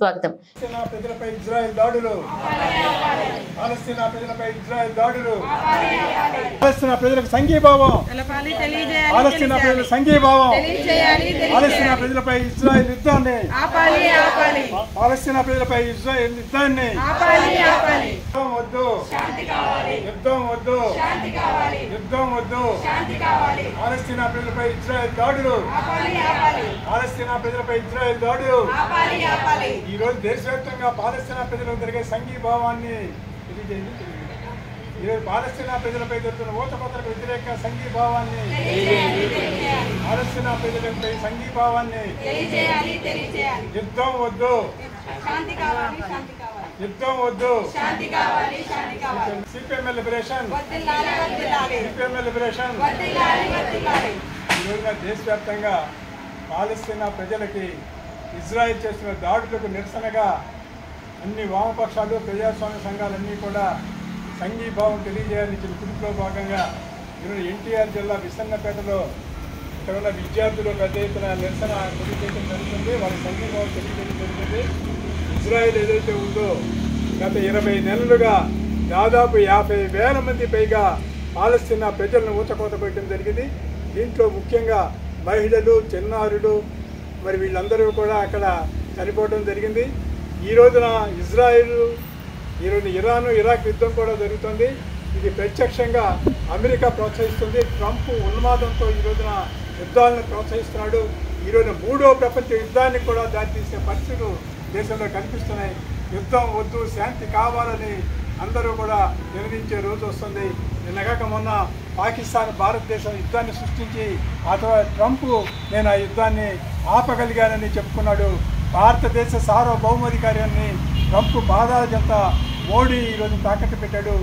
స్వాగతం. ప్రజలపై ఇజ్రాయెల్ దాడులు, పాలస్తీనా ప్రజలపై ఇజ్రాయెల్ దాడులు, పాలస్తీనా ప్రజలకు సంఘీభావం, పాలస్తీనా ప్రజలకు సంఘీభావం, పాలస్తీనా ప్రజలపై ఇజ్రాయెల్ యుద్ధాన్ని, పాలస్తీనా ప్రజలపై ఇజ్రాయెల్ యుద్ధాన్ని యుద్ధం వద్దు, యుద్ధం వద్దు, యుద్ధం వద్దు, పాలస్తీనా ప్రజలపై ఇజ్రాయెల్ దాడులు, పాలస్తీనా ప్రజలపై ఇజ్రాయెల్ దాడులు. ఈ రోజు దేశవ్యాప్తంగా పాలస్తీనా ప్రజలకు జరిగే సంఘీభావాన్ని తెలియజేయండి. ఈరోజు పాలస్తీనా ప్రజలపై జరుగుతున్న ఊతకోతలకు వ్యతిరేక సంఘీభావాన్ని, పాలస్తీనా ప్రజలపై సంఘీభావాన్ని, యుద్ధం వద్దు, యుద్ధం వద్దు, సిపిఎంఎల్ లిబరేషన్, సిపిఎంఎల్ లిబరేషన్. ఈ రోజున దేశవ్యాప్తంగా పాలస్తీనా ప్రజలకి ఇజ్రాయెల్ చేస్తున్న దాడులకు నిరసనగా అన్ని వామపక్షాలు, ప్రజాస్వామ్య సంఘాలన్నీ కూడా సంఘీభావం తెలియజేయాలని పిలుపులో భాగంగా ఈరోజు ఎన్టీఆర్ జిల్లా విసన్నపేటలో ఇక్కడ ఉన్న విద్యార్థులు పెద్ద ఎత్తున నిరసన తెలియజేయడం జరుగుతుంది. వాళ్ళ సంఘీభావం తెలియజేయడం జరుగుతుంది. ఇజ్రాయెల్ ఏదైతే ఉందో గత 20 నెలలుగా దాదాపు 50,000 మంది పైగా పాలస్తీనా ప్రజలను ఊచకోత పెట్టడం జరిగింది. దీంట్లో ముఖ్యంగా మహిళలు, చిన్నారులు మరి వీళ్ళందరూ కూడా అక్కడ చనిపోవడం జరిగింది. ఈ రోజున ఇజ్రాయెల్, ఈరోజు ఇరాను, ఇరాక్ యుద్ధం కూడా జరుగుతుంది. ఇది ప్రత్యక్షంగా అమెరికా ప్రోత్సహిస్తుంది. ట్రంప్ ఉన్మాదంతో ఈ రోజున యుద్ధాలను ప్రోత్సహిస్తున్నాడు. ఈరోజు 3వ ప్రపంచ యుద్ధానికి కూడా దారితీసే పరిస్థితులు దేశంలో కనిపిస్తున్నాయి. యుద్ధం వద్దు, శాంతి కావాలని అందరూ కూడా నిర్ణయించే రోజు వస్తుంది. నిన్నగాక మొన్న పాకిస్తాన్ భారతదేశం యుద్ధాన్ని సృష్టించి ఆ తర్వాత ట్రంప్ నేను ఆ యుద్ధాన్ని ఆపగలిగానని చెప్పుకున్నాడు. భారతదేశ సార్వభౌమాధికారాన్ని ట్రంప్ పాదాల చెంత మోడీ ఈరోజు తాకట్టు పెట్టాడు.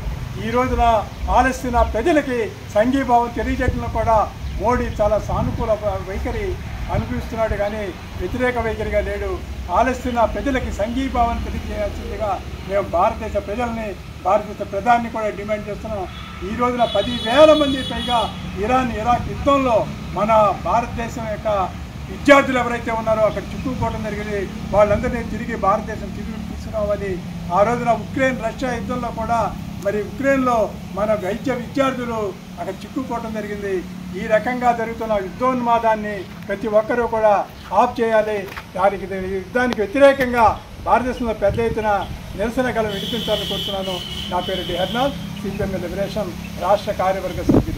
ఈ రోజున పాలస్తీనా ప్రజలకి సంఘీభావం తెలియజేయడంలో కూడా మోడీ చాలా సానుకూల వైఖరి అనుభవిస్తున్నాడు, కానీ వ్యతిరేక వైఖరిగా లేడు. పాలస్తీనా ప్రజలకి సంఘీభావం తెలియజేయాల్సిందిగా మేము భారతదేశ ప్రజల్ని, భారతదేశ ప్రధాని కూడా డిమాండ్ చేస్తున్నాం. ఈ రోజున 10,000 మంది పైగా ఇరాన్, ఇరాక్ యుద్ధంలో మన భారతదేశం యొక్క విద్యార్థులు ఎవరైతే ఉన్నారో అక్కడ చిక్కుకోవడం జరిగింది. వాళ్ళందరినీ తిరిగి భారతదేశం తిరిగి తీసుకురావాలి. ఆ రోజున ఉక్రెయిన్, రష్యా యుద్ధంలో కూడా మరి ఉక్రెయిన్లో మన వైద్య విద్యార్థులు అక్కడ చిక్కుకోవడం జరిగింది. ఈ రకంగా జరుగుతున్న యుద్ధోన్మాదాన్ని ప్రతి ఒక్కరూ కూడా ఆఫ్ చేయాలి. దానికి యుద్ధానికి వ్యతిరేకంగా భారతదేశంలో పెద్ద ఎత్తున నిరసన గల విడిపించాలని కోరుతున్నాను. నా పేరు డి హర్నాథ్, సిపిఎంఎల్ లిబరేషన్ రాష్ట్ర కార్యవర్గ సభ్యులు.